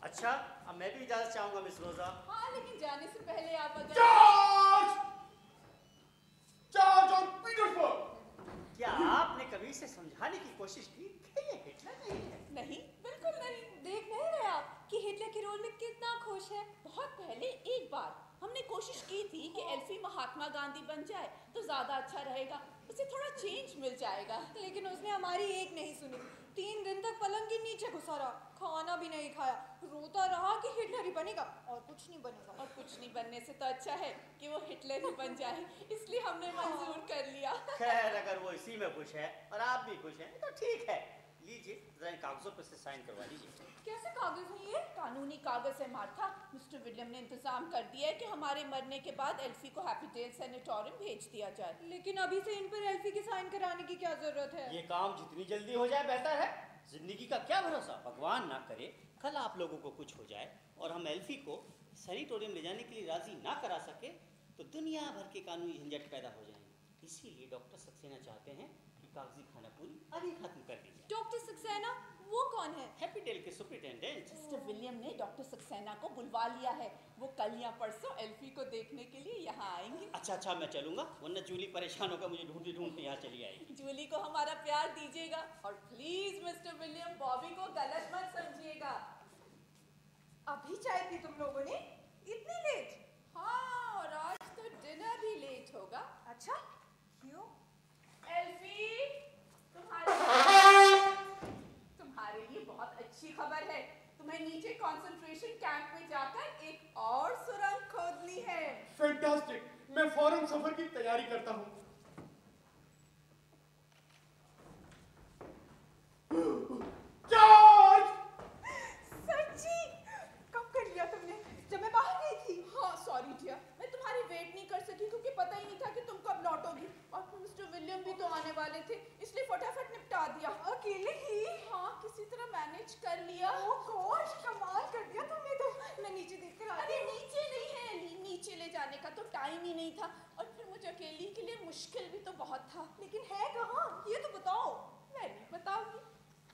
अच्छा, अब मैं भी इजाजत चाहूंगा मिस रोजा। हाँ, लेकिन जाने से पहले आप अगर चार्ज! Charge on Petersburg! क्या आपने कभी इसे समझाने की कोशिश की कि ये हिटलर नहीं है? नहीं, बिल्कुल नहीं। देख नहीं रहे आप कि हिटलर के रोल में कितना खुश है। बहुत पहले एक बार हमने कोशिश की थी कि एल्फी महात्मा गांधी बन जाए तो ज्यादा अच्छा रहेगा, उसे थोड़ा चेंज मिल जाएगा। लेकिन उसने हमारी एक नहीं सुनी। 3 दिन तक पलंग के नीचे घुसा रहा, खाना भी नहीं खाया, रोता रहा कि हिटलर ही बनेगा और कुछ नहीं बनेगा। और कुछ नहीं बनने से तो अच्छा है कि वो हिटलर ही बन जाए, इसलिए हमने मंजूर कर लिया। खैर, अगर वो इसी में खुश है और आप भी खुश हैं तो ठीक है। लीजिए, जरा इन कागजों पर से साइन करवा लीजिए। कैसे कागज है ये? कानूनी कागज है मार्था। मिस्टर विलियम ने इंतजाम कर दिया है कि हमारे मरने के बाद एल्फी को हैप्पीडेल सैनिटोरियम भेज दिया जाए। लेकिन अभी से इन पर एल्फी के साइन कराने की क्या जरूरत है? ये काम जितनी जल्दी हो जाए बेहतर है। जिंदगी का क्या भरोसा, भगवान ना करे कल आप लोगों को कुछ हो जाए और हम एल्फी को सैनिटोरियम ले जाने के लिए राजी ना करा सके तो दुनिया भर के कानूनी झंझट पैदा हो जाएंगे। इसीलिए डॉक्टर सक्सेना चाहते हैं कि कागजी खाना पूरी अभी खत्म कर दी जाए। डॉक्टर सक्सेना वो कौन है? हैप्पीडेल के सुपरिटेंडेंट। मिस्टर विलियम ने डॉक्टर सक्सेना को बुलवा लिया है। वो कल या परसों एल्फी को देखने के लिए यहाँ आएंगे। अच्छा, मैं चलूंगा, वरना जूली परेशान होकर मुझे ढूंढते ढूंढते यहाँ चली आएगी। जूली को हमारा प्यार दीजिएगा और प्लीज मिस्टर विलियम बॉबी को गलत मत समझिएगा। अभी चाय पी तुम लोगों ने? इतनी लेट? हाँ, और आज तो डिनर भी लेट होगा। अच्छा, क्यों? एल्फी, तुम्हारे लिए बहुत अच्छी खबर है। तुम्हें नीचे कंसंट्रेशन कैंप में जाकर एक और सुरंग खोदनी है। फैंटास्टिक! मैं फौरन सफर की तैयारी करता हूँ। चार्ज! सच्ची? कब कर लिया तुमने? जब मैं बाहर गई थी। हाँ, सॉरी डियर, मैं तुम्हारी वेट नहीं कर सकी क्योंकि पता ही नहीं था कि तुम कब लौटोगी और मिस्टर विलियम भी तो आने वाले थे, इसलिए फटाफट निपटा दिया। अकेले ही? हाँ, किसी तरह मैनेज कर लिया। ओह गॉड, कमाल कर दिया तुमने तो। मैं नीचे देखकर आती अरे हूँ। नीचे नहीं है, नीचे ले जाने का तो टाइम ही नहीं था और फिर मुझे अकेली के लिए मुश्किल भी तो बहुत था। लेकिन है कहाँ? ये तो बताओ। मैं नहीं बताऊंगी,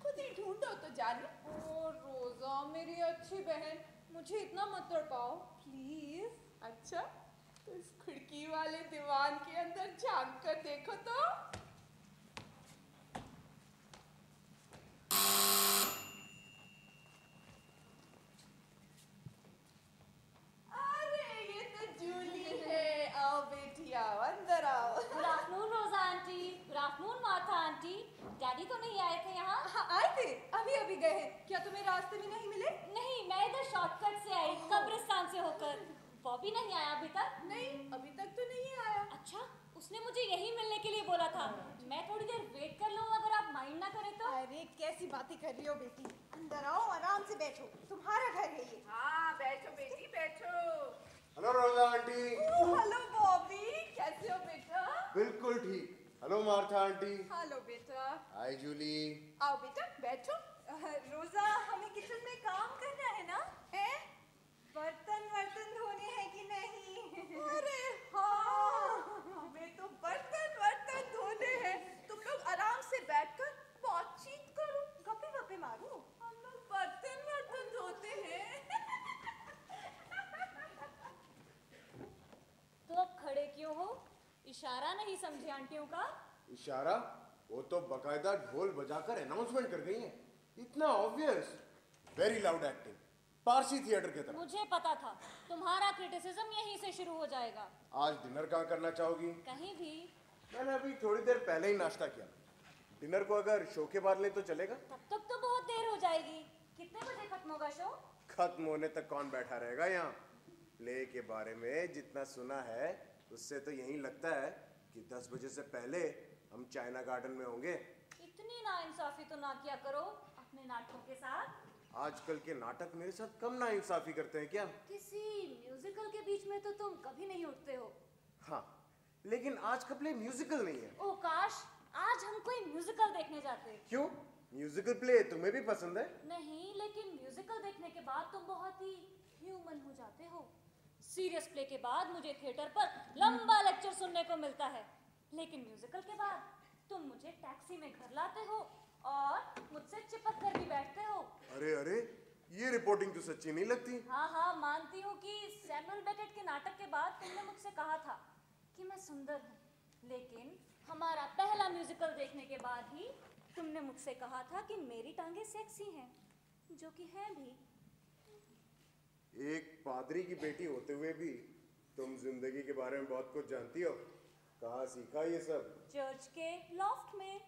खुद ही ढूंढो तो जाने। ओ रोजा मेरी अच्छी बहन, मुझे इतना मत तड़पाओ प्लीज। अच्छा, तो इस खिड़की वाले दीवान के अंदर झांक कर देखो तो। अरे ये तो जूली है। आओ बेटी आओ, अंदर आओ। गुड आफ्टरनून रोजा aunty. Good afternoon Martha aunty. Daddy तो नहीं आए थे यहाँ? हाँ, आए थे, अभी अभी गए हैं। क्या तुम्हें रास्ते में नहीं मिले? नहीं, मैं इधर शॉर्टकट से आई, कब्रिस्तान से होकर। बॉबी नहीं आया अभी तक? नहीं, अभी तक तो नहीं आया। अच्छा, उसने मुझे यही मिलने के लिए बोला था। मैं थोड़ी देर वेट कर लूँ अगर आप माइंड ना करें तो। अरे कैसी बातें कर रही हो बेटी, अंदर आओ, आराम से बैठो, तुम्हारा घर है ये। हाँ, बैठो बेटी बैठो। हेलो रोजा आंटी। हेलो बॉबी, कैसे हो बेटा? बिल्कुल ठीक। Hello Martha aunty. हेलो बेटा। हाय जूली। आओ बेटा बैठो। रोजा, हमें किचन में काम करना है ना? हैं? बर्तन धोने हैं कि नहीं? अरे हाँ, हमें तो बर्तन धोने हैं। तुम लोग आराम से बैठकर बातचीत करो। गप्पे मारो। हम लोग बर्तन धोते हैं। तो अब खड़े क्यों हो? इशारा नहीं समझे आंटियों का? इशारा? वो तो बकायदा ढोल बजाकर अनाउंसमेंट कर गई हैं। इतना obvious. Very loud acting, Parsi theatre की तरह। मुझे पता था तुम्हारा क्रिटिसिज्म यहीं से शुरू हो जाएगा। आज डिनर कहाँ करना चाहोगी? कहीं भी। मैंने अभी थोड़ी देर पहले ही नाश्ता किया। डिनर को अगर शो के बाद ले तो चलेगा? तब तक तो बहुत देर हो जाएगी। कितने बजे खत्म होगा शो? खत्म होने तक कौन बैठा रहेगा यहाँ? प्ले के बारे में जितना सुना है उससे तो यही लगता है कि 10 बजे से पहले हम चाइना गार्डन में होंगे। इतनी नाइंसाफी तो ना किया करो अपने नाटकों के साथ। आजकल के नाटक मेरे साथ कम नाइंसाफी करते हैं क्या? किसी म्यूजिकल के बीच में तो तुम कभी नहीं उठते हो। हाँ, लेकिन आज का प्ले म्यूजिकल नहीं है। ओ काश, आज हम कोई म्यूजिकल देखने जाते। क्यों? म्यूजिकल प्ले तुम्हें भी पसंद है? नहीं, लेकिन म्यूजिकल देखने के बाद तुम बहुत ही ह्यूमन हो जाते हो। सीरियस प्ले के बाद मुझे थिएटर पर लंबा लेक्चर सुनने को मिलता है, लेकिन म्यूजिकल के बाद तुम मुझे टैक्सी में घर लाते हो और मुझसे चिपक कर भी बैठते हो। अरे अरे, ये रिपोर्टिंग तो सच्ची नहीं लगती। हाँ हाँ, मानती हूँ कि सैमुअल बेकेट के नाटक के बाद तुमने मुझसे कहा था कि मैं सुंदर हूँ, लेकिन हमारा पहला म्यूजिकल देखने के बाद ही तुमने मुझसे कहा था कि मेरी टांगे सेक्सी हैं, जो कि हैं भी। एक पादरी की बेटी होते हुए भी तुम जिंदगी के बारे में बहुत कुछ जानती हो। कहाँ सीखा ये सब? चर्च के लॉफ्ट में।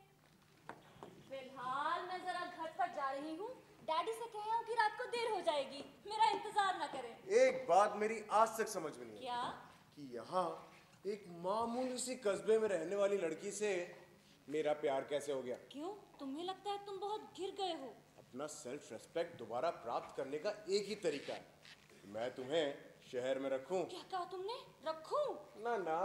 फिलहाल मैं जरा घर पर जा रही हूँ। डैडी से कहे हो कि रात को देर हो जाएगी, मेरा इंतजार ना करें। एक बात मेरी आज तक समझ में नहीं आई। क्या? कि यहाँ एक मामूली सी कस्बे में रहने वाली लड़की से मेरा प्यार कैसे हो गया? क्यों? तुम्हें लगता है तुम बहुत गिर गए हो? अपना सेल्फ रेस्पेक्ट दोबारा प्राप्त करने का एक ही तरीका है, मैं तुम्हें शहर में रखूं। क्या कहा तुमने? रखूं? ना ना,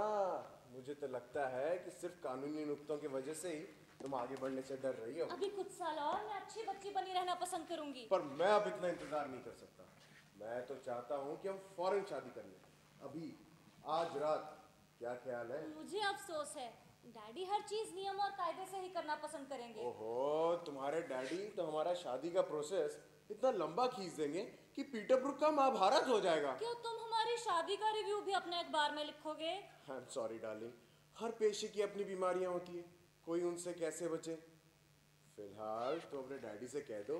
मुझे तो लगता है कि सिर्फ कानूनी नुक्तों की वजह से ही तुम आगे बढ़ने से डर रही हो। अभी कुछ साल और मैं अच्छी बच्ची बनी रहना पसंद करूंगी। पर मैं अब इतना इंतजार नहीं कर सकता। मैं तो चाहता हूँ कि हम फौरन शादी कर लें, अभी, आज रात। क्या ख्याल है? मुझे अफसोस है, डैडी हर चीज नियम और कायदे से ही करना पसंद करेंगे। ओहो, तुम्हारे डैडी तो हमारा शादी का प्रोसेस इतना लंबा खींच देंगे कि पीटरब्रुक का महाभारत हो जाएगा। क्या तुम हमारी शादी का रिव्यू भी अपने अखबार में लिखोगे? आई एम सॉरी डार्लिंग, हर पेशे की अपनी बीमारियां होती है, कोई उनसे कैसे बचे। फिलहाल तो अपने डैडी से कह दो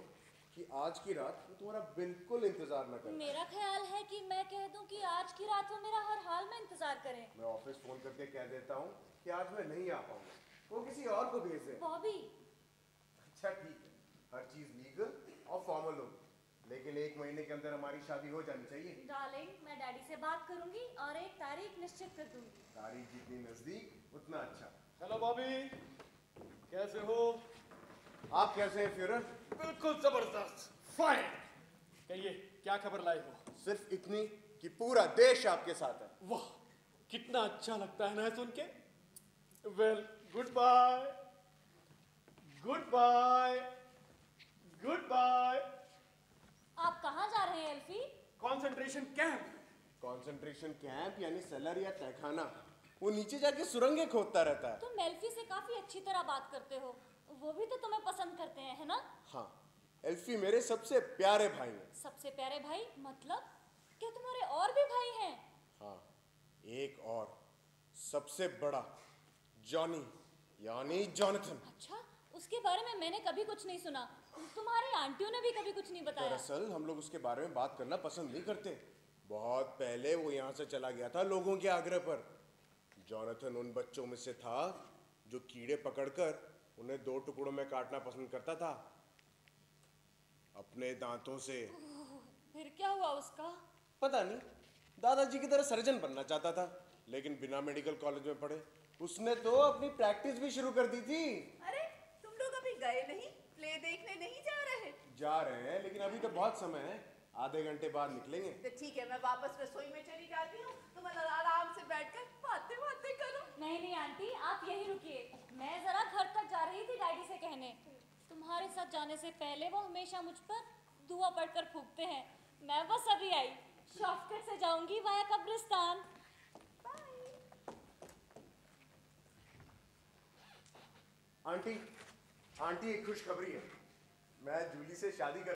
कि आज की रात वो तुम्हारा बिल्कुल इंतजार न करें। मेरा ख्याल है कि मैं कह दूं कि आज की रात वो मेरा हर हाल में इंतजार करें। मैं ऑफिस फोन करके कह देता हूँ कि आज मैं नहीं आ पाऊंगा, वो किसी और को भेज दे। बॉबी। अच्छा ठीक है, हर चीज लीगल और फॉर्मल होगी, लेकिन 1 महीने के अंदर हमारी शादी हो जानी चाहिए। डार्लिंग, मैं डैडी से बात करूंगी और एक तारीख निश्चित कर दूंगी। तारीख जितनी नजदीक उतना अच्छा। हेलो बॉबी, कैसे हो? आप कैसे हैं फ्यूरर? बिल्कुल जबरदस्त, फाइन। कहिए, क्या खबर लाई हो? सिर्फ इतनी कि पूरा देश आपके साथ है। वाह, कितना अच्छा लगता है ना सुन के। Well, goodbye, goodbye, goodbye. आप कहाँ जा रहे हैं Elfie? Concentration camp. Concentration camp यानी सेलर या तहखाना, वो नीचे जाके सुरंगें खोदता रहता है। तुम एल्फी से काफी अच्छी तरह बात करते हो, वो भी तो तुम्हें पसंद करते हैं, है ना? हाँ, एल्फी मेरे सबसे प्यारे भाई हैं। सबसे प्यारे भाई मतलब? क्या तुम्हारे और भी भाई हैं? हाँ, एक और सबसे बड़ा, जॉनी यानी जॉनथन। अच्छा, उसके बारे में मैंने कभी कुछ नहीं सुना। तुम्हारी आंटियों ने भी कभी कुछ नहीं बताया। दरअसल हम लोग उसके बारे में बात करना पसंद नहीं करते। बहुत पहले वो यहाँ से चला गया था लोगों के आग्रह पर। जॉनथन उन बच्चों में से था जो कीड़े पकड़कर उन्हें 2 टुकड़ों में काटना पसंद करता था अपने दांतों से। फिर क्या हुआ उसका? पता नहीं, दादाजी की तरह सर्जन बनना चाहता था, लेकिन बिना मेडिकल कॉलेज में पढ़े उसने तो अपनी प्रैक्टिस भी शुरू कर दी थी। अरे तुम लोग अभी गए नहीं? प्ले देखने नहीं जा रहे? जा रहे हैं, लेकिन अभी तो बहुत समय है, आधे घंटे बाद निकलेंगे। तो ठीक है, मैं वापस रसोई में चली जाती हूँ, तुम आराम से बैठकर बातें बातें करो। नहीं नहीं आंटी, आप यहीं रुकिए, मैं जरा घर तक जा रही थी डैडी से कहने। तुम्हारे साथ जाने से पहले वो हमेशा मुझ पर दुआ पढ़कर फूंकते हैं। मैं बस अभी आई, शॉर्टकट से जाऊंगी वाया कब्रिस्तान। आंटी, आंटी एक खुशखबरी है, मैं जूली से शादी कर